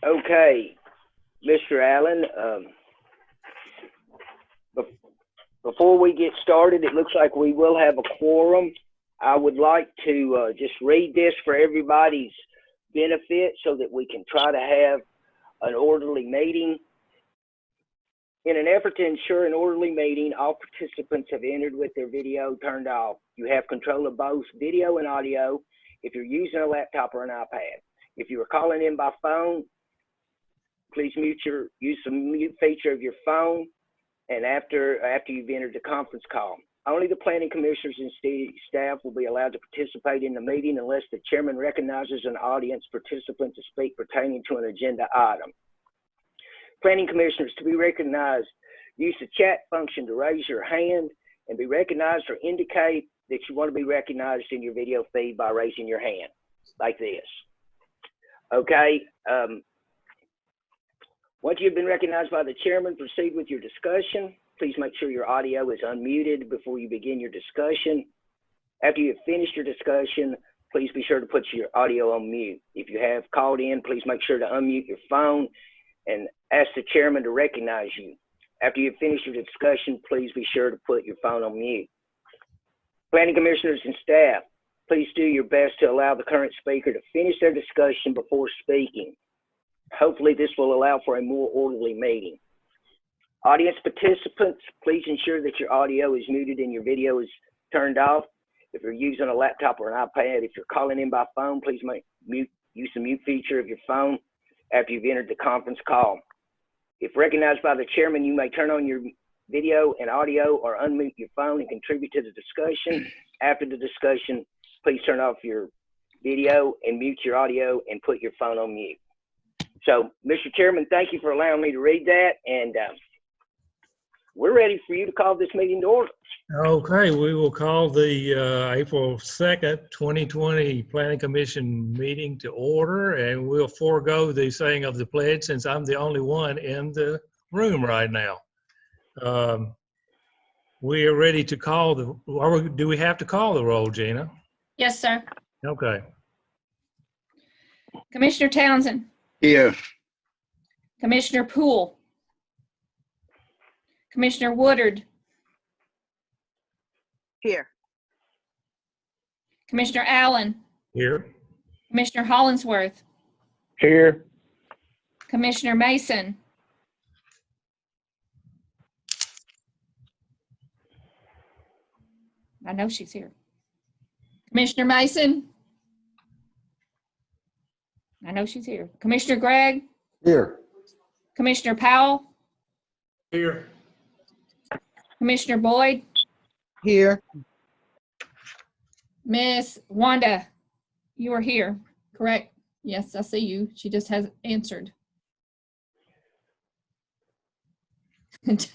Okay, Mr. Allen, before we get started, it looks like we will have a quorum. I would like to just read this for everybody's benefit so that we can try to have an orderly meeting. In an effort to ensure an orderly meeting, all participants have entered with their video turned off. You have control of both video and audio if you're using a laptop or an iPad. If you are calling in by phone, please use the mute feature of your phone, and after you've entered the conference call. Only the planning commissioners and staff will be allowed to participate in the meeting unless the chairman recognizes an audience participant to speak pertaining to an agenda item. Planning commissioners, to be recognized, use the chat function to raise your hand and be recognized, or indicate that you want to be recognized in your video feed by raising your hand like this. Okay. Once you've been recognized by the chairman, proceed with your discussion. Please make sure your audio is unmuted before you begin your discussion. After you've finished your discussion, please be sure to put your audio on mute. If you have called in, please make sure to unmute your phone and ask the chairman to recognize you. After you've finished your discussion, please be sure to put your phone on mute. Planning commissioners and staff, please do your best to allow the current speaker to finish their discussion before speaking. Hopefully this will allow for a more orderly meeting. Audience participants, please ensure that your audio is muted and your video is turned off. If you're using a laptop or an iPad, if you're calling in by phone, please use the mute feature of your phone after you've entered the conference call. If recognized by the chairman, you may turn on your video and audio or unmute your phone and contribute to the discussion. After the discussion, please turn off your video and mute your audio and put your phone on mute. So, Mr. Chairman, thank you for allowing me to read that, and we're ready for you to call this meeting to order. Okay, we will call the April 2nd, 2020 Planning Commission meeting to order, and we'll forego the saying of the pledge since I'm the only one in the room right now. We are ready to call do we have to call the roll, Gina? Yes, sir. Okay. Commissioner Townsend. Here. Commissioner Poole. Commissioner Woodard. Here. Commissioner Allen. Here. Commissioner Hollingsworth. Here. Commissioner Mason. I know she's here. Commissioner Mason. I know she's here. Commissioner Gregg. Here. Commissioner Powell. Here. Commissioner Boyd. Here. Miss Wanda, you are here, correct? Yes, I see you. She just hasn't answered. Ms.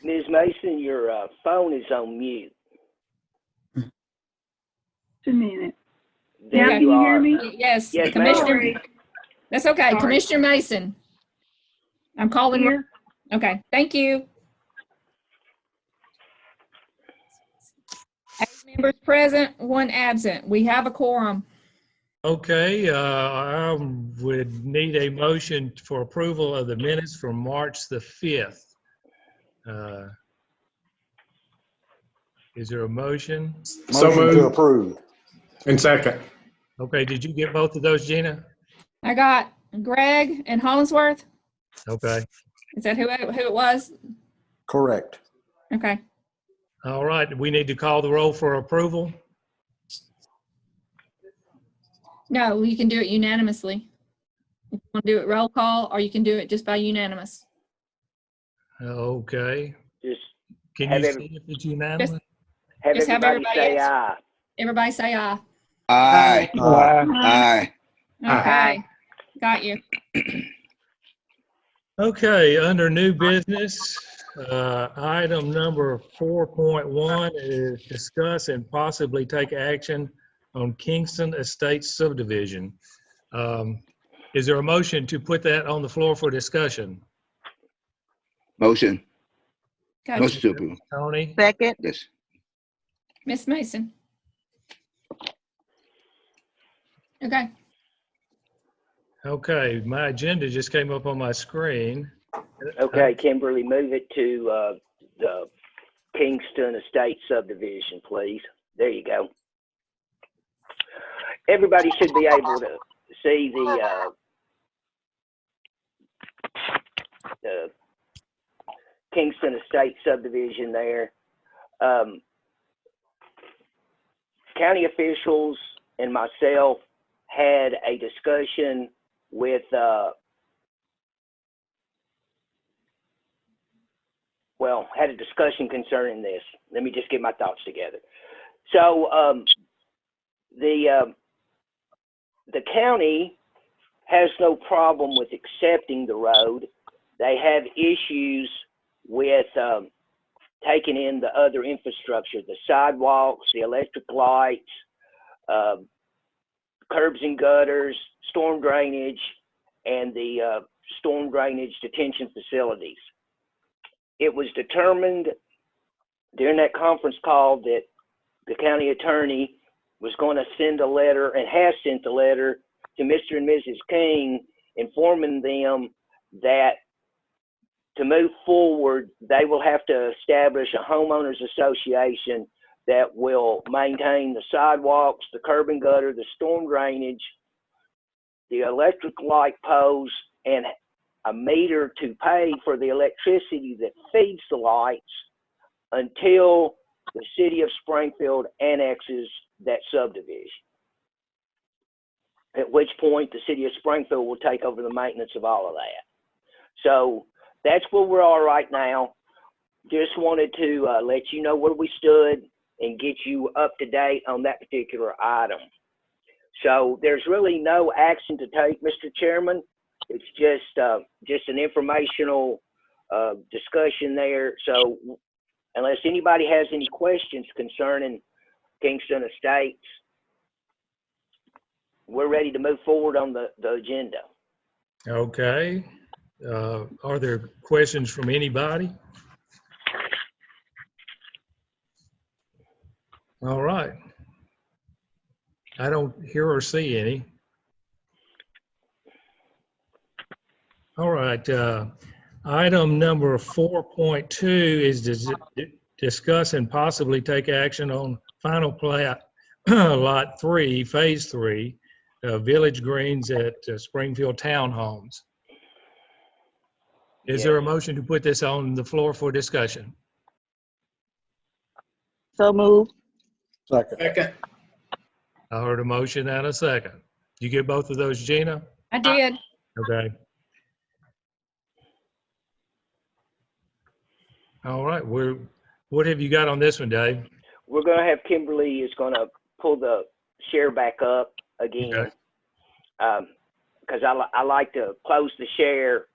Mason, your phone is on mute. Just a minute. There Now, you can you are. hear me? Yes, Yes, Commissioner. ma'am. That's okay. Sorry. Commissioner Mason. I'm calling. Here. Okay, thank you. 8 members present, 1 absent. We have a quorum. Okay, I would need a motion for approval of the minutes from March the 5th. Is there a motion? Motion to approve. And second. Okay, did you get both of those, Gina? I got Greg and Hollingsworth. Okay. Is that who it was? Correct. Okay. All right, we need to call the roll for approval. No, you can do it unanimously. If you want to do it roll call, or you can do it just by unanimous. Okay. Just Can Have you every- see if it's unanimous? have Just have everybody say everybody aye. Everybody say aye. Aye. Aye. Aye. Okay. Got you. Okay, under new business, item number 4.1 is discuss and possibly take action on Kingston Estates subdivision. Is there a motion to put that on the floor for discussion? Motion. Got Motion you. to approve. Tony? Second. Yes. Miss Mason. Okay. Okay, my agenda just came up on my screen. Okay, Kimberly, move it to the Kingston Estate Subdivision, please. There you go. Everybody should be able to see the Kingston Estate Subdivision there. County officials and myself had a discussion with had a discussion concerning this. Let me just get my thoughts together. So the county has no problem with accepting the road. They have issues with taking in the other infrastructure, the sidewalks, the electric lights, curbs and gutters, storm drainage, and the storm drainage detention facilities. It was determined during that conference call that the county attorney was going to send a letter, and has sent a letter to Mr. and Mrs. King, informing them that to move forward, they will have to establish a homeowners association that will maintain the sidewalks, the curb and gutter, the storm drainage, the electric light poles, and a meter to pay for the electricity that feeds the lights until the city of Springfield annexes that subdivision. At which point the city of Springfield will take over the maintenance of all of that. So that's where we are right now. Just wanted to let you know where we stood and get you up to date on that particular item. So there's really no action to take, Mr. Chairman. It's just an informational discussion there. So unless anybody has any questions concerning Kingston Estates, we're ready to move forward on the agenda. Okay. Are there questions from anybody? All right. I don't hear or see any. All right. Item number 4.2 is to discuss and possibly take action on final plat, Lot 3, Phase 3, Village Greens at Springfield Townhomes. Is there a motion to put this on the floor for discussion? So moved. Second. I heard a motion and a second. You get both of those, Gina? I did. Okay. All right. What have you got on this one, Dave? We're going to have Kimberly is going to pull the share back up again. Okay. Because I like to close the share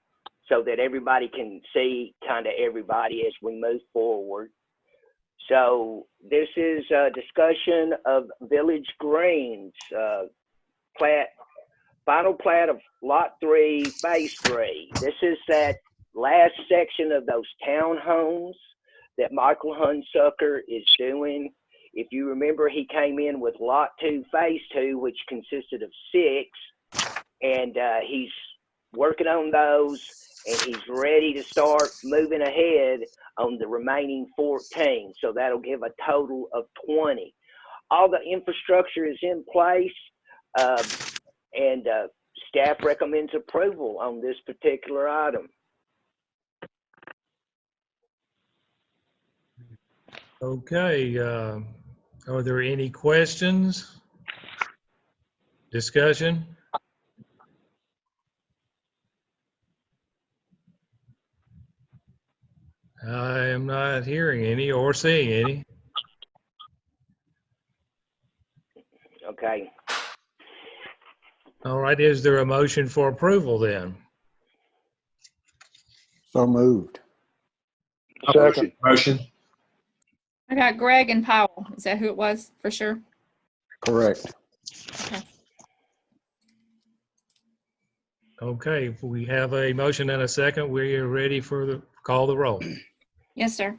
so that everybody can see kind of everybody as we move forward. So this is a discussion of Village Greens, final plat of Lot 3, Phase 3. This is that last section of those townhomes that Michael Hunsucker is doing. If you remember, he came in with Lot 2, Phase 2, which consisted of 6, and he's working on those, and he's ready to start moving ahead on the remaining 14. So that'll give a total of 20. All the infrastructure is in place, and staff recommends approval on this particular item. Okay. Are there any questions? Discussion? I am not hearing any or seeing any. Okay. All right. Is there a motion for approval then? So moved. Second. Motion. I got Greg and Powell. Is that who it was for sure? Correct. Okay. Okay. If we have a motion and a second, we are ready for the call the roll. Yes, sir.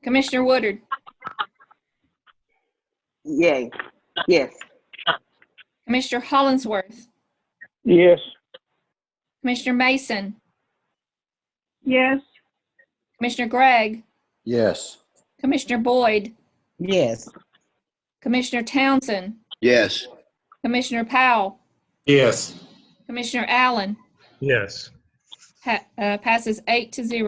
Commissioner Woodard, Yay. Yes. Commissioner Hollingsworth, Yes. Commissioner Mason, Yes. Commissioner Gregg, Yes. Commissioner Boyd, Yes. Commissioner Townsend, Yes. Commissioner Powell, Yes. Commissioner Allen. Yes. Passes 8-0.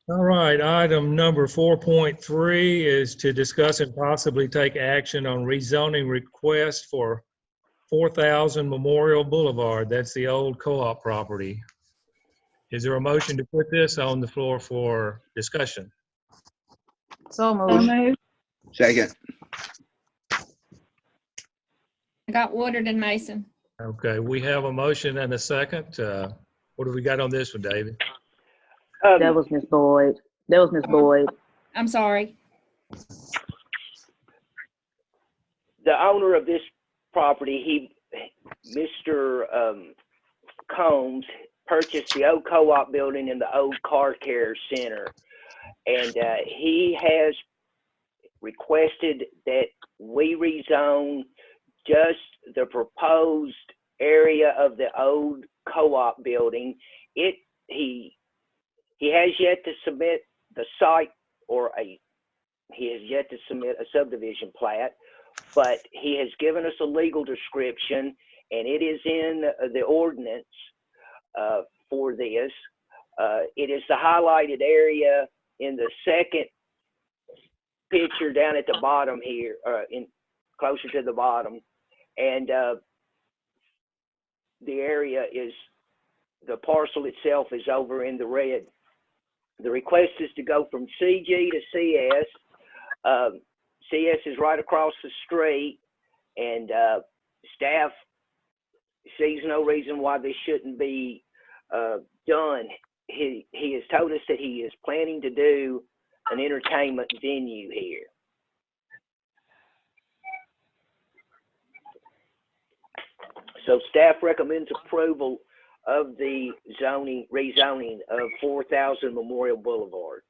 All right, item number 4.3 is to discuss and possibly take action on rezoning request for 4,000 Memorial Boulevard. That's the old co-op property. Is there a motion to put this on the floor for discussion? So So moved. moved. Second. I got Woodard and Mason. Okay, we have a motion and a second. What do we got on this one, David? That was Miss Boyd. That was Miss Boyd. I'm sorry. The owner of this property, Mr. Combs, purchased the old co-op building and the old car care center. And he has requested that we rezone just the proposed area of the old co-op building. He has yet to submit the site he has yet to submit a subdivision plat, but he has given us a legal description, and it is in the ordinance for this. It is the highlighted area in the second picture down at the bottom here, closer to the bottom, and the area the parcel itself is over in the red. The request is to go from CG to CS. CS is right across the street, and staff sees no reason why this shouldn't be done. He has told us that he is planning to do an entertainment venue here. So staff recommends approval of the rezoning of 4,000 Memorial Boulevard.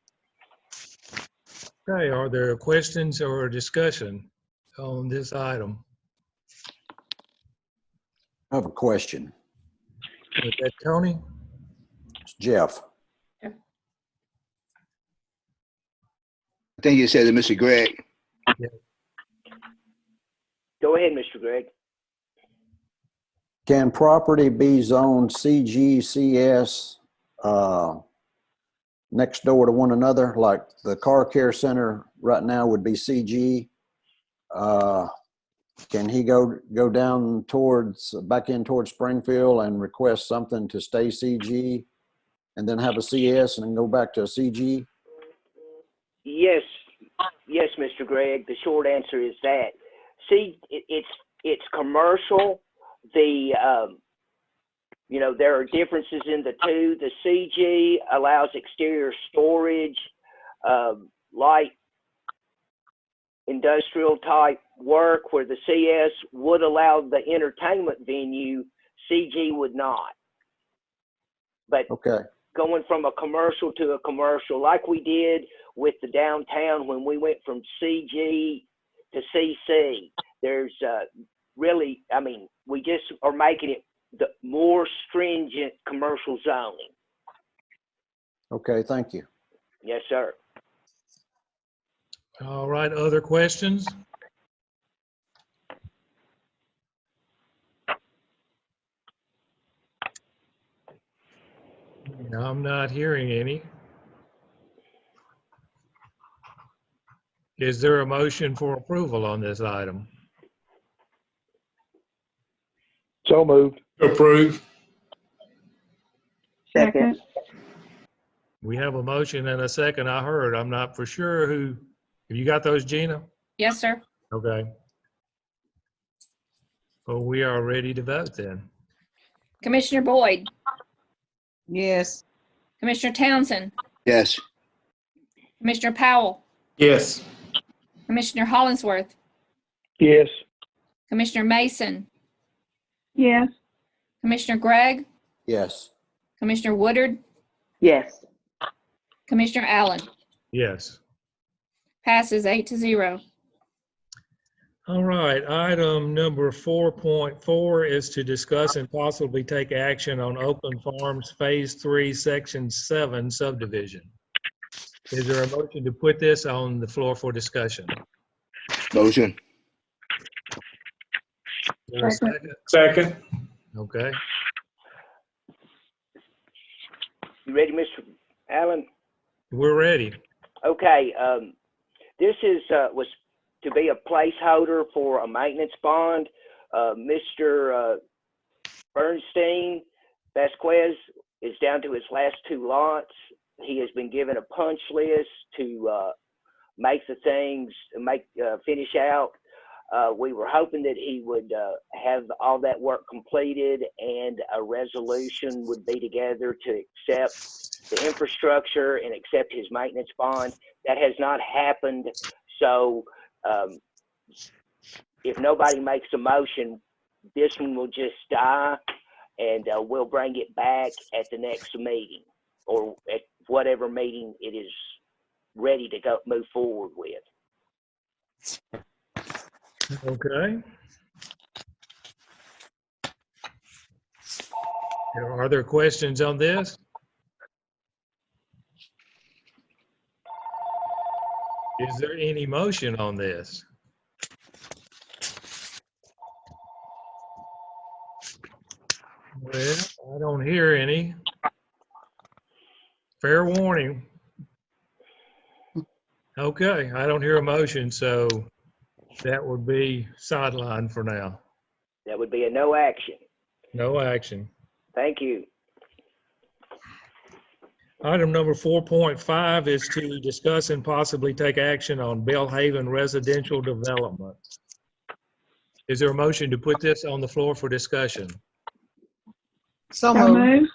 Okay, are there questions or discussion on this item? I have a question. Is that Tony? It's Jeff. I think you said to Mr. Gregg. Go ahead, Mr. Gregg. Can property be zoned CG, CS, next door to one another? Like the car care center right now would be CG. Can he go down back in towards Springfield and request something to stay CG and then have a CS and then go back to a CG? Yes, Mr. Gregg. The short answer is that. See, it's commercial. There are differences in the two. The CG allows exterior storage, light industrial type work, where the CS would allow the entertainment venue. CG would not. But Okay. going from a commercial to a commercial, like we did with the downtown when we went from CG to CC, there's really, we just are making it the more stringent commercial zoning. Okay, thank you. Yes, sir. All right, other questions? I'm not hearing any. Is there a motion for approval on this item? So moved. Approve. Second. We have a motion and a second. I heard. I'm not for sure who. Have you got those, Gina? Yes, sir. Okay. Well, we are ready to vote then. Commissioner Boyd, Yes. Commissioner Townsend, Yes. Commissioner Powell, Yes. Commissioner Hollingsworth, Yes. Commissioner Mason, Yes. Commissioner Gregg, Yes. Commissioner Woodard, Yes. Commissioner Allen. Yes. Passes 8-0. All right, item number 4.4 is to discuss and possibly take action on Oakland Farms Phase 3, Section 7 subdivision. Is there a motion to put this on the floor for discussion? Motion. Is there a second? Second. Okay. You ready, Mr. Allen? We're ready. Okay, this was to be a placeholder for a maintenance bond. Mr. Bernstein Vasquez is down to his last 2 lots. He has been given a punch list to make the things, finish out. We were hoping that he would have all that work completed and a resolution would be together to accept the infrastructure and accept his maintenance bond. That has not happened. So if nobody makes a motion, this one will just die, and we'll bring it back at the next meeting or at whatever meeting it is ready to go move forward with. Okay. Are there questions on this? Is there any motion on this? Well, I don't hear any. Fair warning. Okay, I don't hear a motion, so that would be sidelined for now. That would be a no action. No action. Thank you. Item number 4.5 is to discuss and possibly take action on Belle Haven residential development. Is there a motion to put this on the floor for discussion? So moved.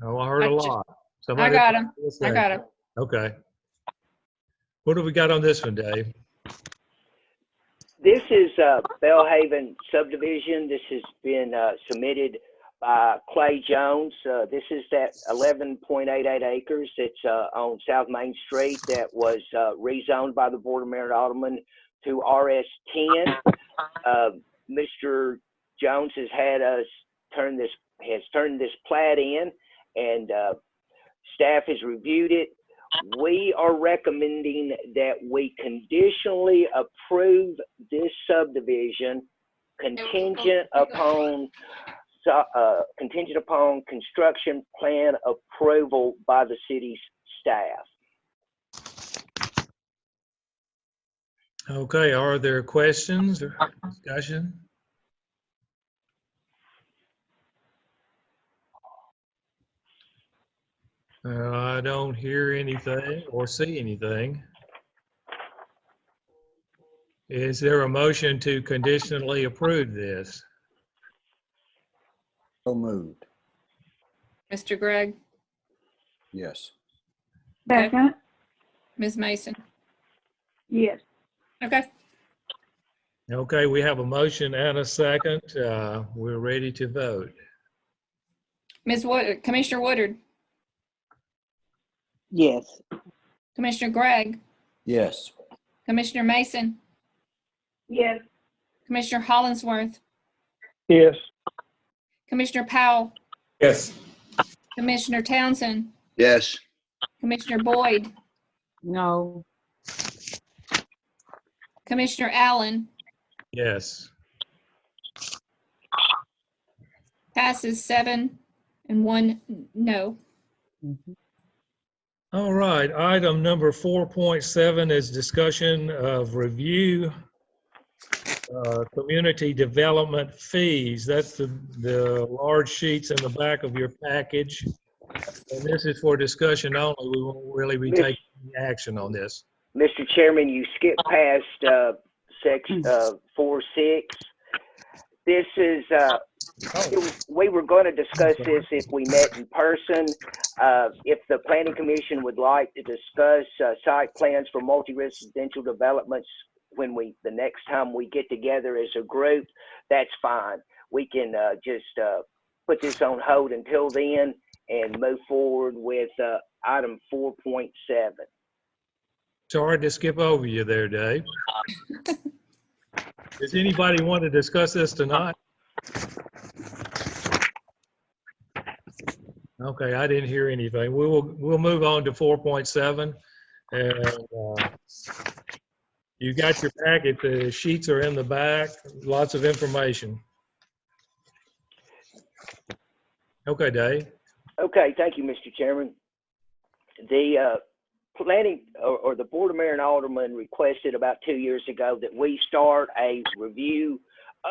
Oh, I heard a lot. I Somebody- got him. I got him. Okay. What do we got on this one, Dave? This is Belle Haven Subdivision. This has been submitted by Clay Jones. This is that 11.88 acres. It's on South Main Street that was rezoned by the Board of Mayor and Aldermen to RS10. Mr. Jones has had us turned this plat in, and staff has reviewed it. We are recommending that we conditionally approve this subdivision contingent upon construction plan approval by the city's staff. Okay, are there questions or discussion? I don't hear anything or see anything. Is there a motion to conditionally approve this? So moved. Mr. Gregg, Yes. Second. Ms. Mason. Yes. Okay. Okay, we have a motion and a second. We're ready to vote. Ms. Woodard, Commissioner Woodard, Yes. Commissioner Gregg, Yes. Commissioner Mason, Yes. Commissioner Hollingsworth, Yes. Commissioner Powell, Yes. Commissioner Townsend, Yes. Commissioner Boyd, No. Commissioner Allen. Yes. Passes 7 and 1 no. All right, item number 4.7 is discussion of review community development fees. That's the large sheets in the back of your package. And this is for discussion only. We won't really be taking any action on this. Mr. Chairman, you skipped past section 4.6. This is, we were going to discuss this if we met in person. If the Planning Commission would like to discuss site plans for multi-residential developments the next time we get together as a group, that's fine. We can just put this on hold until then and move forward with item 4.7. Sorry to skip over you there, Dave. Does anybody want to discuss this tonight? Okay, I didn't hear anything. We'll move on to 4.7. And you got your packet. The sheets are in the back. Lots of information. Okay, Dave. Okay, thank you, Mr. Chairman. The planning or the Board of Mayor and Aldermen requested about 2 years ago that we start a review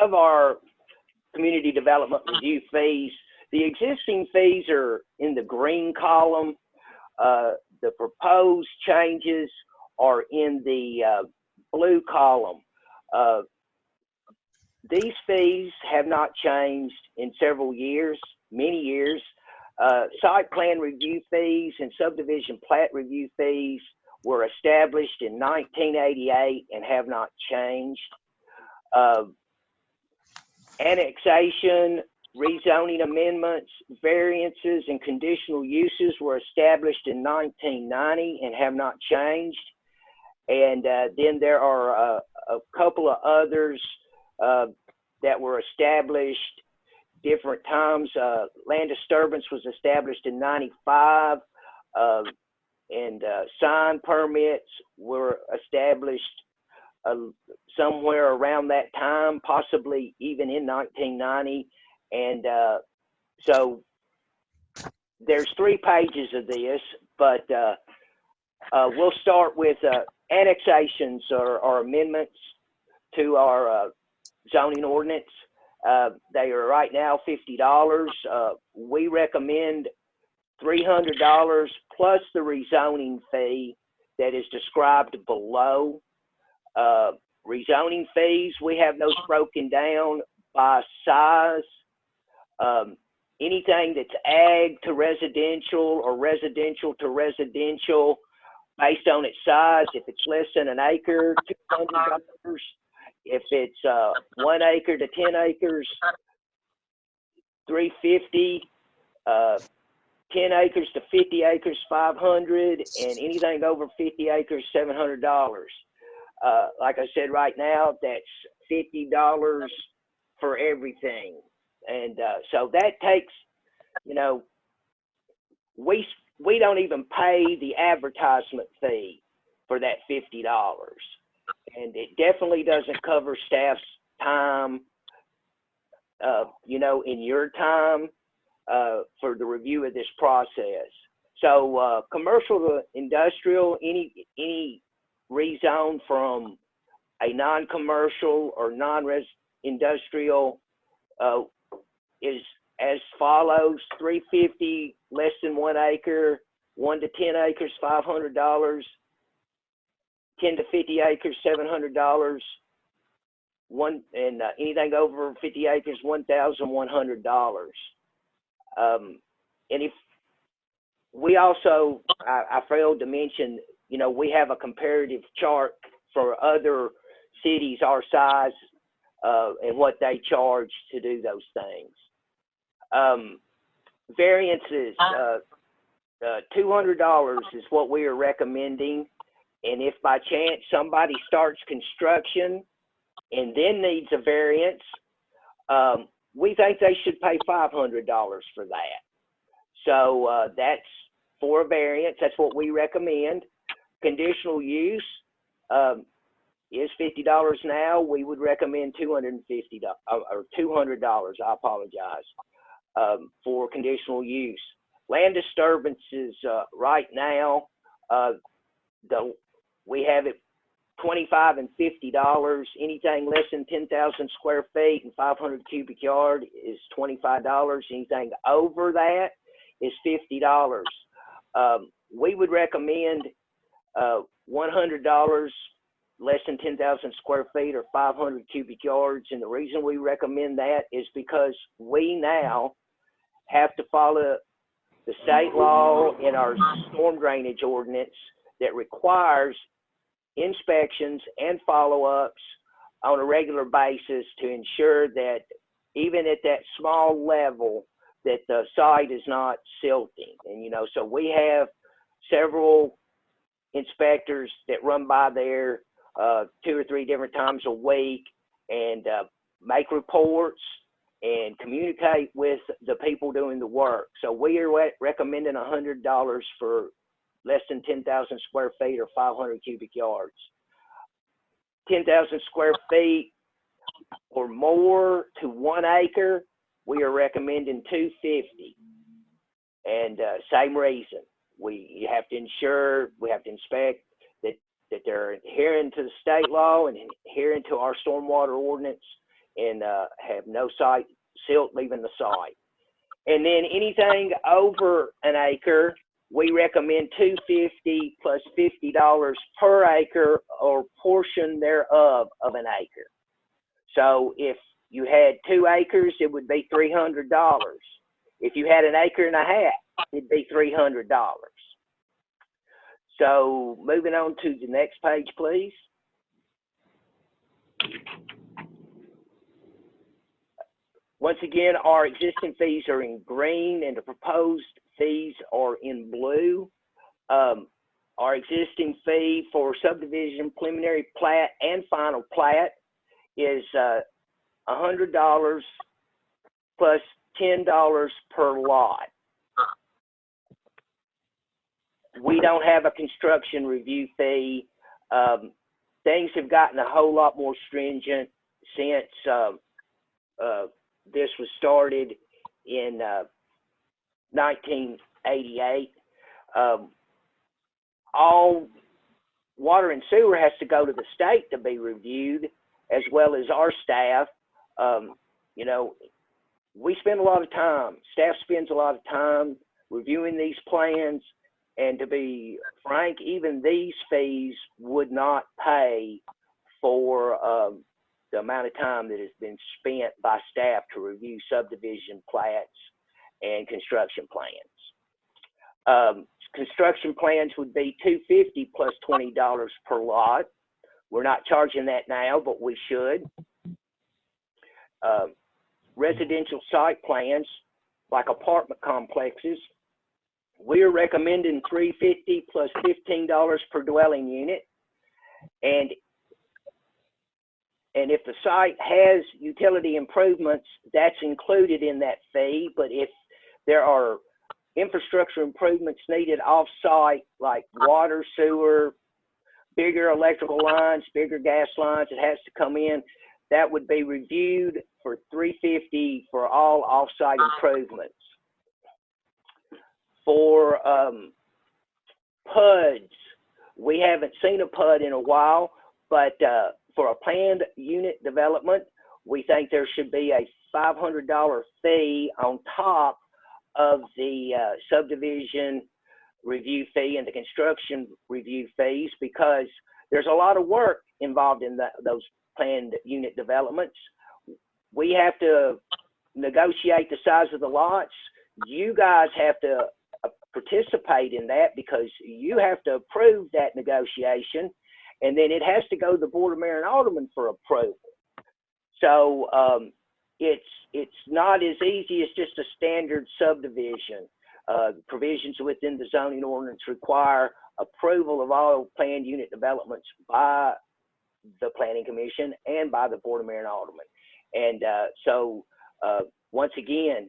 of our community development review fees. The existing fees are in the green column. The proposed changes are in the blue column. These fees have not changed in several years, many years. Site plan review fees and subdivision plat review fees were established in 1988 and have not changed. Annexation, rezoning amendments, variances, and conditional uses were established in 1990 and have not changed. And then there are a couple of others that were established different times. Land disturbance was established in 95, and sign permits were established somewhere around that time, possibly even in 1990. And so there's 3 pages of this, but we'll start with annexations or amendments to our zoning ordinance. They are right now $50. We recommend $300 plus the rezoning fee that is described below. Rezoning fees, we have those broken down by size. Anything that's ag to residential or residential to residential based on its size, if it's less than an acre, $200. If it's 1 acre to 10 acres, $350. 10 acres to 50 acres, $500, and anything over 50 acres, $700. Like I said, right now, that's $50 for everything. And so that takes, you know, we don't even pay the advertisement fee for that $50. And it definitely doesn't cover staff's time, you know, in your time for the review of this process. So commercial to industrial, any rezone from a non-commercial or non-industrial is as follows: $350, less than 1 acre, 1 to 10 acres, $500, 10 to 50 acres, $700, and anything over 50 acres, $1,100. And if we also, I failed to mention, you know, we have a comparative chart for other cities our size and what they charge to do those things. Variances, $200 is what we are recommending. And if by chance somebody starts construction and then needs a variance, we think they should pay $500 for that. So that's for a variance. That's what we recommend. Conditional use is $50 now. We would recommend $250 or $200. I apologize, for conditional use. Land disturbances right now, we have it $25 and $50. Anything less than 10,000 square feet and 500 cubic yard is $25. Anything over that is $50. We would recommend $100 less than 10,000 square feet or 500 cubic yards. And the reason we recommend that is because we now have to follow the state law in our storm drainage ordinance that requires inspections and follow-ups on a regular basis to ensure that even at that small level that the site is not silting. And, you know, so we have several inspectors that run by there 2 or 3 different times a week, and make reports and communicate with the people doing the work. So we are recommending $100 for less than 10,000 square feet or 500 cubic yards. 10,000 square feet or more to 1 acre, we are recommending $250. And same reason, you have to ensure, we have to inspect that they're adhering to the state law and adhering to our stormwater ordinance, and have no silt leaving the site. And then anything over an acre, we recommend $250 plus $50 per acre or portion thereof of an acre. So if you had 2 acres, it would be $300. If you had an acre and a half, it'd be $300. So moving on to the next page, please. Once again, our existing fees are in green and the proposed fees are in blue. Our existing fee for subdivision, preliminary plat, and final plat is $100 plus $10 per lot. We don't have a construction review fee. Things have gotten a whole lot more stringent since this was started in 1988. All water and sewer has to go to the state to be reviewed, as well as our staff. You know, we spend a lot of time, staff spends a lot of time reviewing these plans, and to be frank, even these fees would not pay for the amount of time that has been spent by staff to review subdivision plats and construction plans. Construction plans would be $250 plus $20 per lot. We're not charging that now, but we should. Residential site plans, like apartment complexes, we're recommending $350 plus $15 per dwelling unit. And if the site has utility improvements, that's included in that fee. But if there are infrastructure improvements needed off-site, like water, sewer, bigger electrical lines, bigger gas lines, it has to come in, that would be reviewed for $350 for all off-site improvements. For PUDs, we haven't seen a PUD in a while, but for a planned unit development, we think there should be a $500 fee on top of the subdivision review fee and the construction review fees, because there's a lot of work involved in those planned unit developments. We have to negotiate the size of the lots. You guys have to participate in that because you have to approve that negotiation, and then it has to go to the Board of Mayor and Aldermen for approval. So it's not as easy as just a standard subdivision. Provisions within the zoning ordinance require approval of all planned unit developments by the Planning Commission and by the Board of Mayor and Aldermen. And so once again,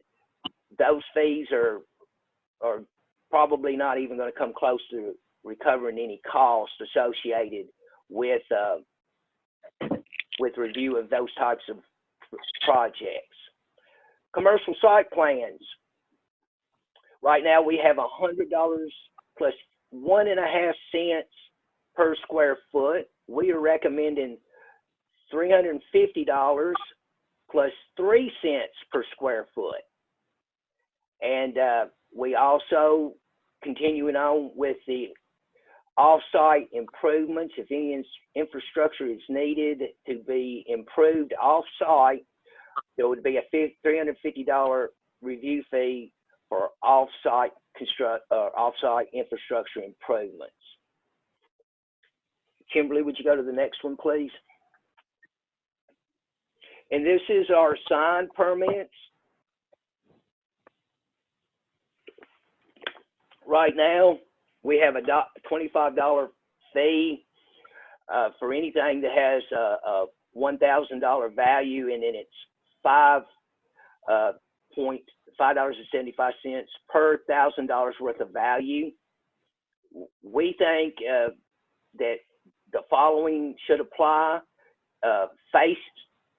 those fees are probably not even going to come close to recovering any cost associated with review of those types of projects. Commercial site plans. Right now we have $100 plus 1.5 cents per square foot. We are recommending $350 plus 3 cents per square foot. And we also, continuing on with the off-site improvements, if any infrastructure is needed to be improved off-site, there would be a $350 review fee for off-site infrastructure improvements. Kimberly, would you go to the next one, please? And this is our sign permits. Right now, we have a $25 fee for anything that has a $1,000 value, and then it's $5.75 per $1,000 worth of value. We think that the following should apply. Face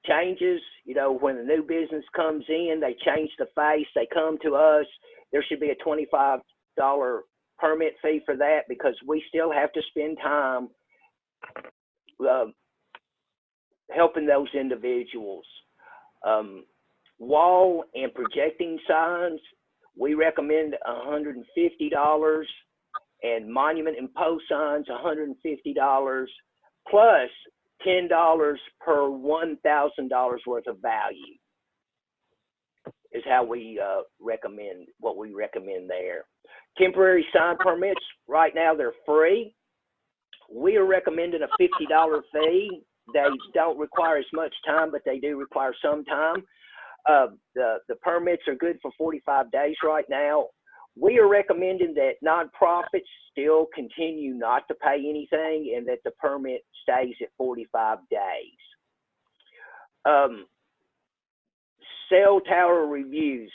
changes, you know, when a new business comes in, they change the face, they come to us, there should be a $25 permit fee for that, because we still have to spend time helping those individuals. Wall and projecting signs, we recommend $150, and monument and post signs $150, plus $10 per $1,000 worth of value is how we recommend, what we recommend there. Temporary sign permits, right now they're free. We are recommending a $50 fee. They don't require as much time, but they do require some time. The permits are good for 45 days right now. We are recommending that nonprofits still continue not to pay anything, and that the permit stays at 45 days. Cell tower reviews.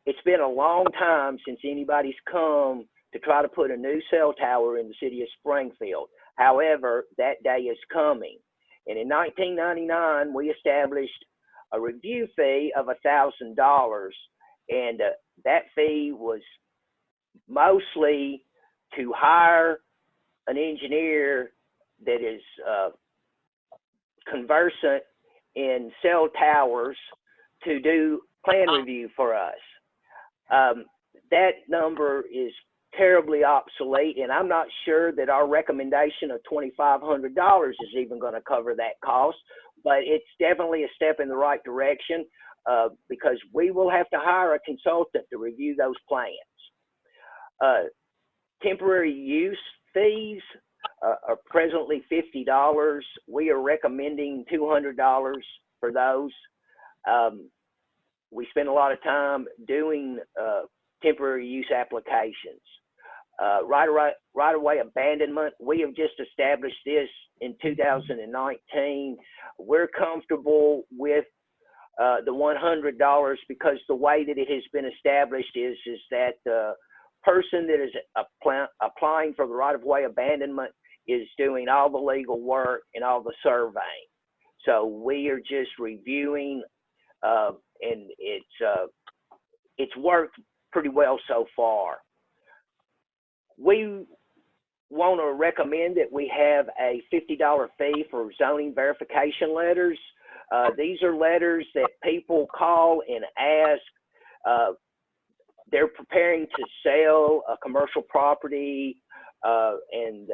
It's been a long time since anybody's come to try to put a new cell tower in the city of Springfield. However, that day is coming. And in 1999, we established a review fee of $1,000, and that fee was mostly to hire an engineer that is conversant in cell towers to do plan review for us. That number is terribly obsolete, and I'm not sure that our recommendation of $2,500 is even going to cover that cost, but it's definitely a step in the right direction, because we will have to hire a consultant to review those plans. Temporary use fees are presently $50. We are recommending $200 for those. We spend a lot of time doing temporary use applications. Right-of-way abandonment, we have just established this in 2019. We're comfortable with the $100, because the way that it has been established is that the person that is applying for the right-of-way abandonment is doing all the legal work and all the surveying. So we are just reviewing, and it's worked pretty well so far. We want to recommend that we have a $50 fee for zoning verification letters. These are letters that people call and ask. They're preparing to sell a commercial property, and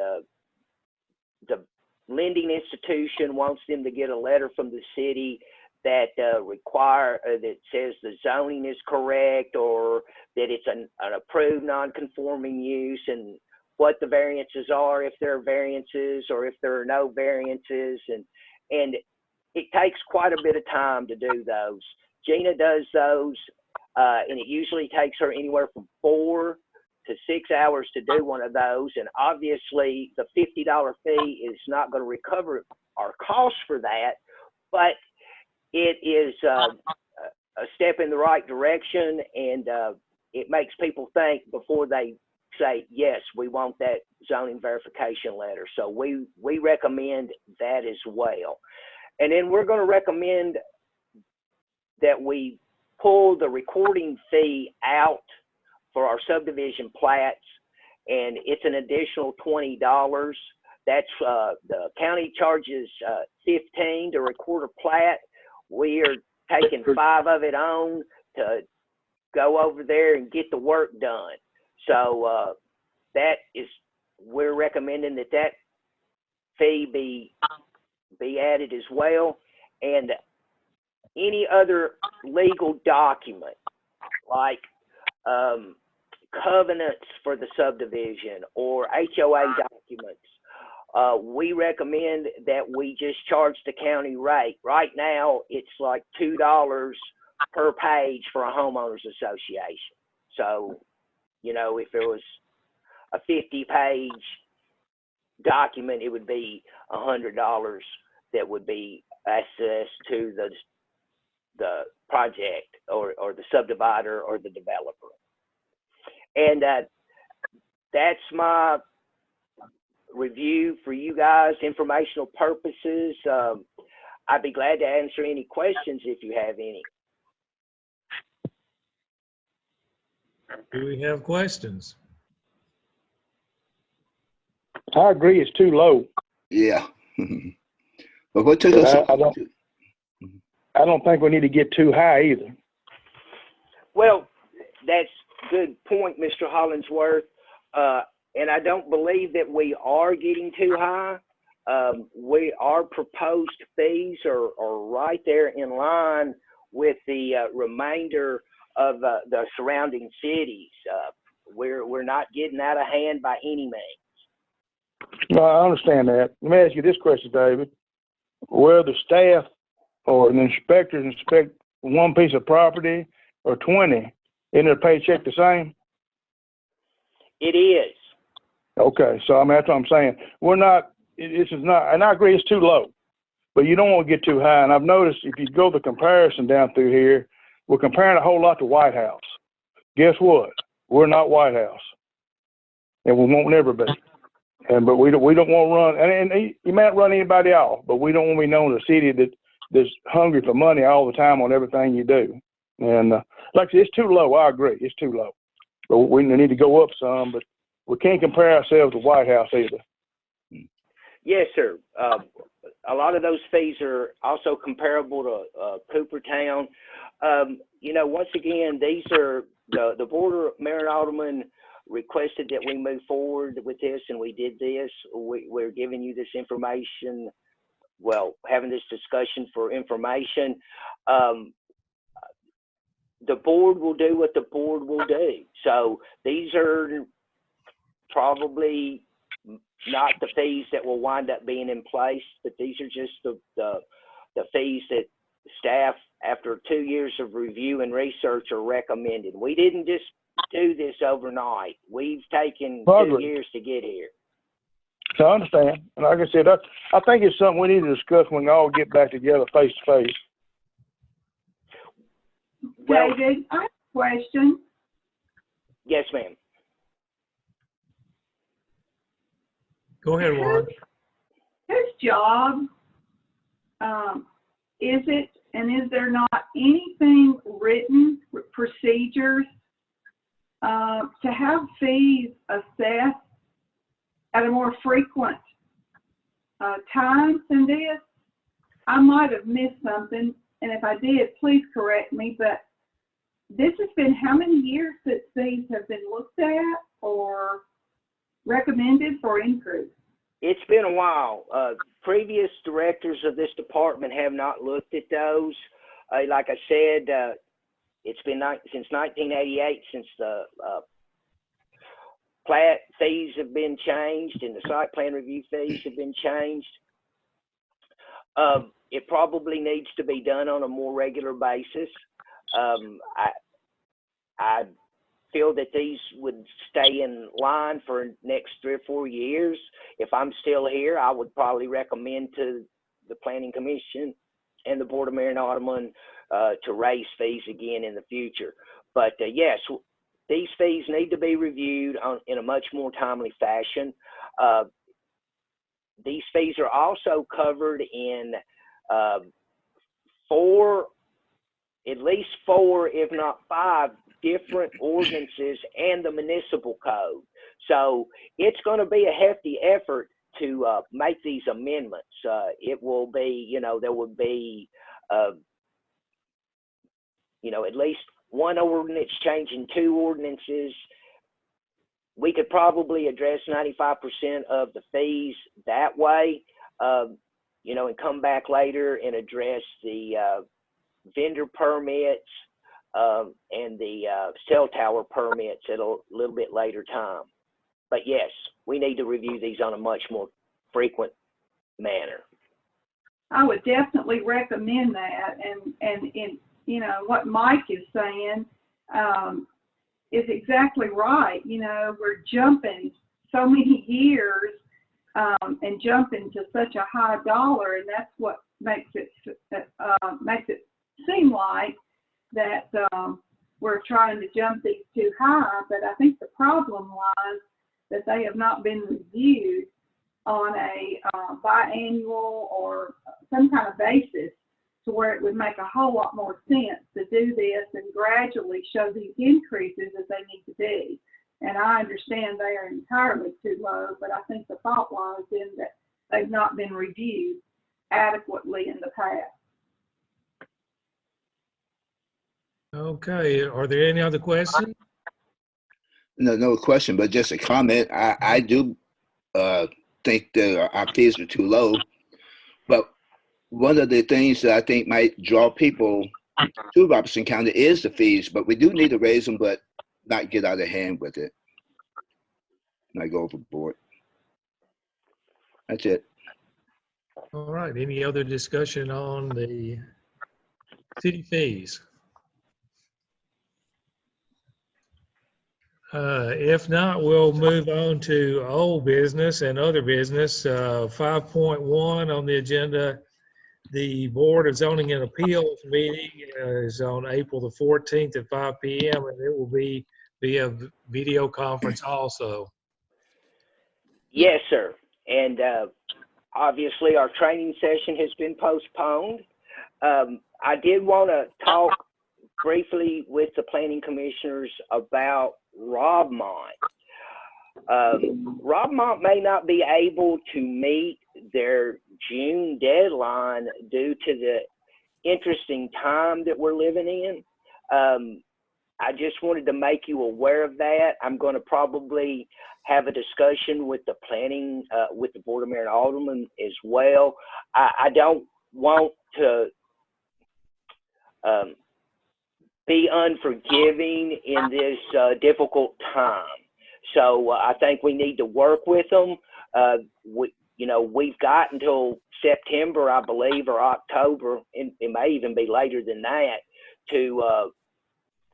the lending institution wants them to get a letter from the city that that says the zoning is correct, or that it's an approved non-conforming use, and what the variances are, if there are variances or if there are no variances, and it takes quite a bit of time to do those. Gina does those, and it usually takes her anywhere from 4 to 6 hours to do one of those, and obviously the $50 fee is not going to recover our costs for that, but it is a step in the right direction, and it makes people think before they say, yes, we want that zoning verification letter. So we recommend that as well. And then we're going to recommend that we pull the recording fee out for our subdivision plats, and it's an additional $20. That's the county charges $15 to record a plat. We are taking $5 of it on to go over there and get the work done. So we're recommending that fee be added as well. And any other legal document, like covenants for the subdivision or HOA documents, we recommend that we just charge the county rate. Right now, it's like $2 per page for a homeowners association. So, you know, if it was a 50-page document, it would be $100 that would be access to the project or the subdivider or the developer. And that's my review for you guys, informational purposes. I'd be glad to answer any questions if you have any. Do we have questions? I agree, it's too low. Yeah. But what took us? I don't think we need to get too high either. Well, that's a good point, Mr. Hollingsworth. And I don't believe that we are getting too high. Our proposed fees are right there in line with the remainder of the surrounding cities. We're not getting out of hand by any means. No, I understand that. Let me ask you this question, David. Where the staff or the inspectors inspect one piece of property or 20, isn't their paycheck the same? It is. Okay, so I mean, that's what I'm saying. This is not, and I agree it's too low, but you don't want to get too high. And I've noticed if you go the comparison down through here, we're comparing a whole lot to White House. Guess what? We're not White House, and we won't never be. But we don't want to run, and you might run anybody off, but we don't want to be known as a city that's hungry for money all the time on everything you do. And like I said, it's too low. I agree, it's too low. But we need to go up some, but we can't compare ourselves to White House either. Yes, sir. A lot of those fees are also comparable to Coopertown. Once again, these are the Board of Mayor and Alderman requested that we move forward with this, and we did this. We're giving you this information, having this discussion for information. The board will do what the board will do. So these are probably not the fees that will wind up being in place, but these are just the fees that staff, after 2 years of review and research, are recommending. We didn't just do this overnight. We've taken 2 years to get here. So I understand. And like I said, I think it's something we need to discuss when we all get back together face to face. David, I have a question. Yes, ma'am. Go ahead, Warren. Whose job is it, and is there not anything written, procedures, to have fees assessed at a more frequent time than this? I might have missed something, and if I did, please correct me, but this has been how many years that fees have been looked at or recommended for increase? It's been a while. Previous directors of this department have not looked at those. Like I said, it's been since 1988 since the plat fees have been changed and the site plan review fees have been changed. It probably needs to be done on a more regular basis. I feel that these would stay in line for the next 3 or 4 years. If I'm still here, I would probably recommend to the Planning Commission and the Board of Mayor and Alderman to raise fees again in the future. But yes, these fees need to be reviewed in a much more timely fashion. These fees are also covered in at least four, if not 5, different ordinances and the municipal code. So it's going to be a hefty effort to make these amendments. It will be, there would be, at least one ordinance changing 2 ordinances. We could probably address 95% of the fees that way, and come back later and address the vendor permits and the cell tower permits at a little bit later time. But yes, we need to review these on a much more frequent manner. I would definitely recommend that, and what Mike is saying is exactly right. We're jumping so many years and jumping to such a high dollar, and that's what makes it seem like that we're trying to jump these too high, but I think the problem lies that they have not been reviewed on a biannual or some kind of basis to where it would make a whole lot more sense to do this and gradually show these increases as they need to be. And I understand they are entirely too low, but I think the fault lies in that they've not been reviewed adequately in the past. Okay, are there any other questions? No question, but just a comment. I do think that our fees are too low, but one of the things that I think might draw people to Robertson County is the fees, but we do need to raise them, but not get out of hand with it. Not go overboard. That's it. All right, any other discussion on the city fees? If not, we'll move on to old business and other business. 5.1 on the agenda, the Board of Zoning and Appeals meeting is on April the 14th at 5 p.m. and it will be via video conference also. Yes, sir. And obviously our training session has been postponed. I did want to talk briefly with the planning commissioners about Robmont. Robmont may not be able to meet their June deadline due to the interesting time that we're living in. I just wanted to make you aware of that. I'm going to probably have a discussion with the planning, with the Board of Mayor and Aldermen as well. I don't want to be unforgiving in this difficult time. So I think we need to work with them. We've got until September, I believe, or October, and it may even be later than that, to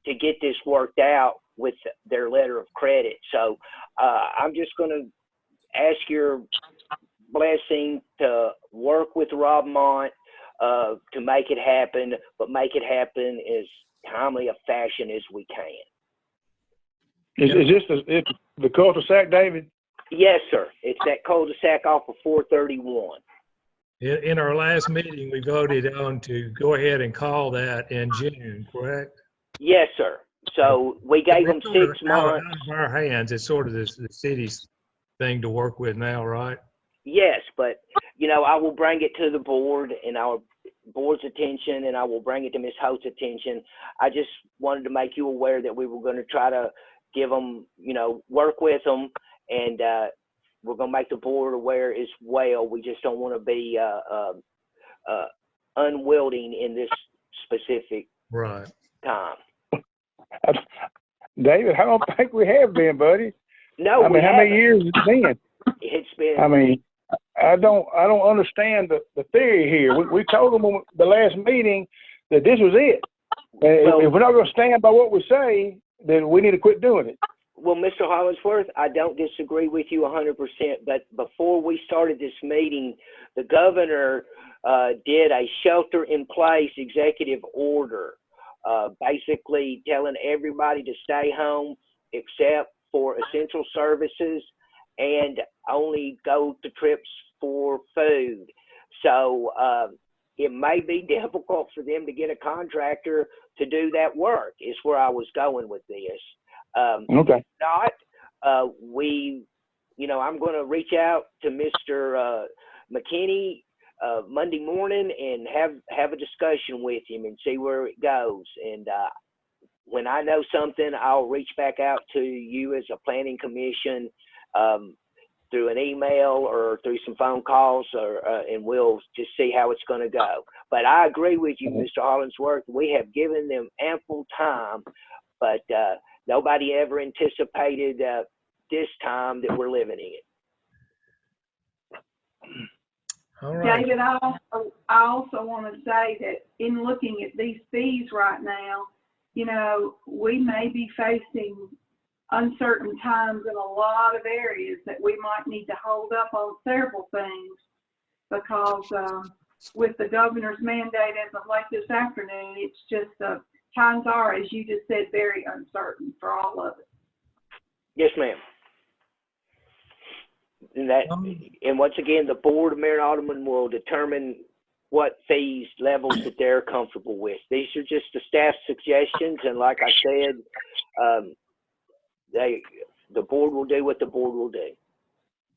get this worked out with their letter of credit. So I'm just going to ask your blessing to work with Robmont to make it happen, but make it happen as timely a fashion as we can. Is this the cul-de-sac, David? Yes, sir. It's that cul-de-sac off of 431. In our last meeting, we voted on to go ahead and call that in June, correct? Yes, sir. So we gave them 6 months. Out of our hands. It's sort of the city's thing to work with now, right? Yes, but I will bring it to the board and our board's attention, and I will bring it to Ms. Holt's attention. I just wanted to make you aware that we were going to try to give them, work with them, and we're going to make the board aware as well. We just don't want to be unwielding in this specific time. David, I don't think we have been, buddy. No, I mean, how many years has it been? It's been. I mean, I don't understand the theory here. We told them on the last meeting that this was it. And if we're not going to stand by what we say, then we need to quit doing it. Well, Mr. Hollingsworth, I don't disagree with you 100%, but before we started this meeting, the governor did a shelter-in-place executive order, basically telling everybody to stay home except for essential services and only go to trips for food. So it may be difficult for them to get a contractor to do that work, is where I was going with this. Okay. Not, I'm going to reach out to Mr. McKinney Monday morning and have a discussion with him and see where it goes. And when I know something, I'll reach back out to you as a planning commission through an email or through some phone calls, and we'll just see how it's going to go. But I agree with you, Mr. Hollingsworth. We have given them ample time, but nobody ever anticipated this time that we're living in. All right. David, I also want to say that in looking at these fees right now, we may be facing uncertain times in a lot of areas that we might need to hold up on several things because with the governor's mandate as of late this afternoon, it's just, times are, as you just said, very uncertain for all of us. Yes, ma'am. And once again, the Board of Mayor and Alderman will determine what fees levels that they're comfortable with. These are just the staff suggestions, and like I said, the board will do what the board will do.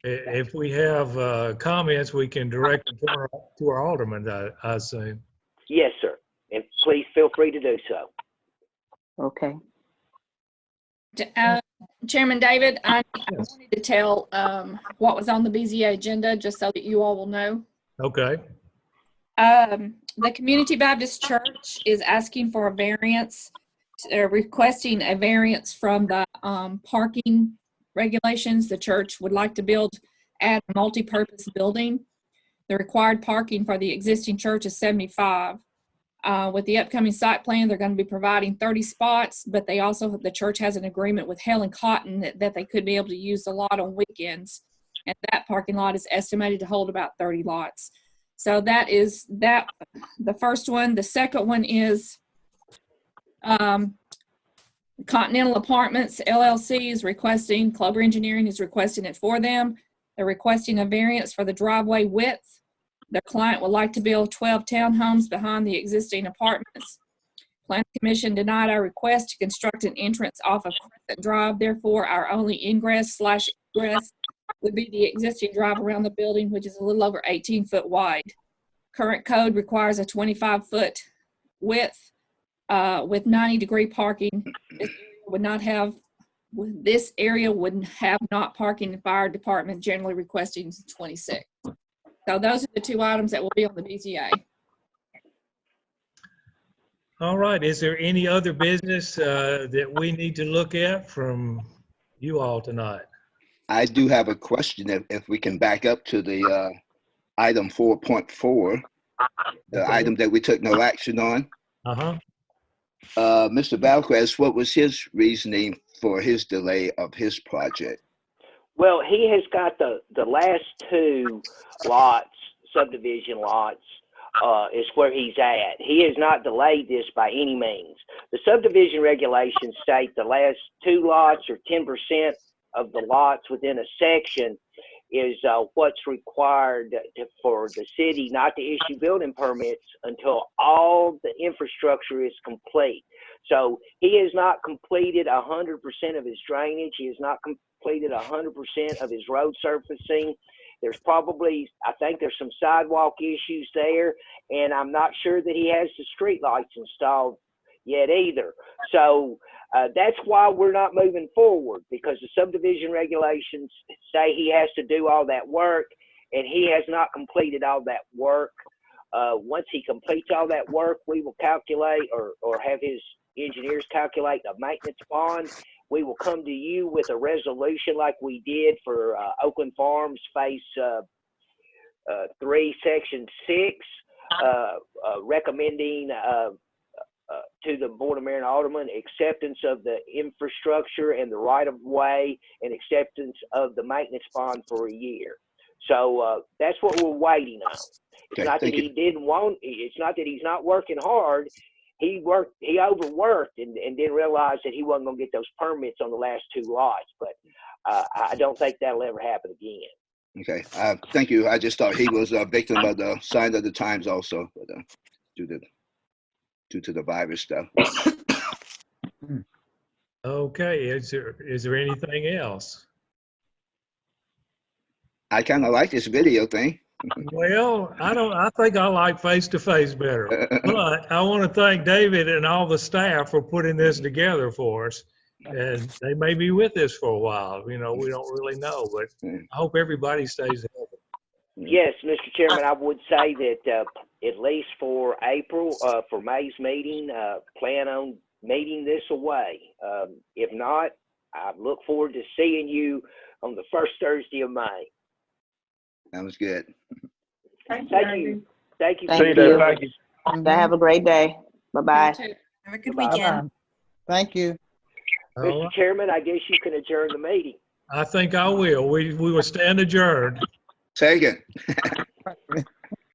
If we have comments, we can direct them to our alderman, I assume. Yes, sir. And please feel free to do so. Okay. Chairman David, I wanted to tell what was on the BZA agenda, just so that you all will know. Okay. The Community Baptist Church is asking for a variance, requesting a variance from the parking regulations. The church would like to add a multi-purpose building. The required parking for the existing church is 75. With the upcoming site plan, they're going to be providing 30 spots, but the church has an agreement with Helen Cotton that they could be able to use the lot on weekends. And that parking lot is estimated to hold about 30 lots. So that is the first one. The second one is Continental Apartments LLC is requesting, Clover Engineering is requesting it for them. They're requesting a variance for the driveway width. Their client would like to build 12 townhomes behind the existing apartments. Planning Commission denied our request to construct an entrance off of Crescent Drive. Therefore, our only ingress/egress would be the existing drive around the building, which is a little over 18 foot wide. Current code requires a 25-foot width with 90-degree parking. This area would have not parking. The fire department generally requesting 26. So those are the two items that will be on the BZA. All right. Is there any other business that we need to look at from you all tonight? I do have a question if we can back up to the item 4.4, the item that we took no action on. Uh-huh. Mr. Balquez, what was his reasoning for his delay of his project? Well, he has got the last two lots, subdivision lots, is where he's at. He has not delayed this by any means. The subdivision regulations state the last two lots or 10% of the lots within a section is what's required for the city not to issue building permits until all the infrastructure is complete. So he has not completed 100% of his drainage. He has not completed 100% of his road surfacing. There's probably, I think there's some sidewalk issues there, and I'm not sure that he has the street lights installed yet either. So that's why we're not moving forward, because the subdivision regulations say he has to do all that work, and he has not completed all that work. Once he completes all that work, we will calculate or have his engineers calculate a maintenance bond. We will come to you with a resolution like we did for Oakland Farms Phase 3, Section 6, recommending to the Board of Mayor and Alderman acceptance of the infrastructure and the right-of-way and acceptance of the maintenance bond for a year. So that's what we're waiting on. It's not that he didn't want, it's not that he's not working hard. He overworked and didn't realize that he wasn't going to get those permits on the last two lots. But I don't think that'll ever happen again. Okay, thank you. I just thought he was a victim of the sign of the times also, but due to the virus stuff. Okay, is there anything else? I kind of like this video thing. Well, I think I like face-to-face better. But I want to thank David and all the staff for putting this together for us. And they may be with us for a while. You know, we don't really know, but I hope everybody stays healthy. Yes, Mr. Chairman, I would say that at least for April, for May's meeting, plan on meeting this away. If not, I look forward to seeing you on the first Thursday of May. Sounds good. Thank you. Thank you. Thank you. Thank you. Have a great day. Bye-bye. Have a good weekend. Thank you. Mr. Chairman, I guess you can adjourn the meeting. I think I will. We will stand adjourned. Second.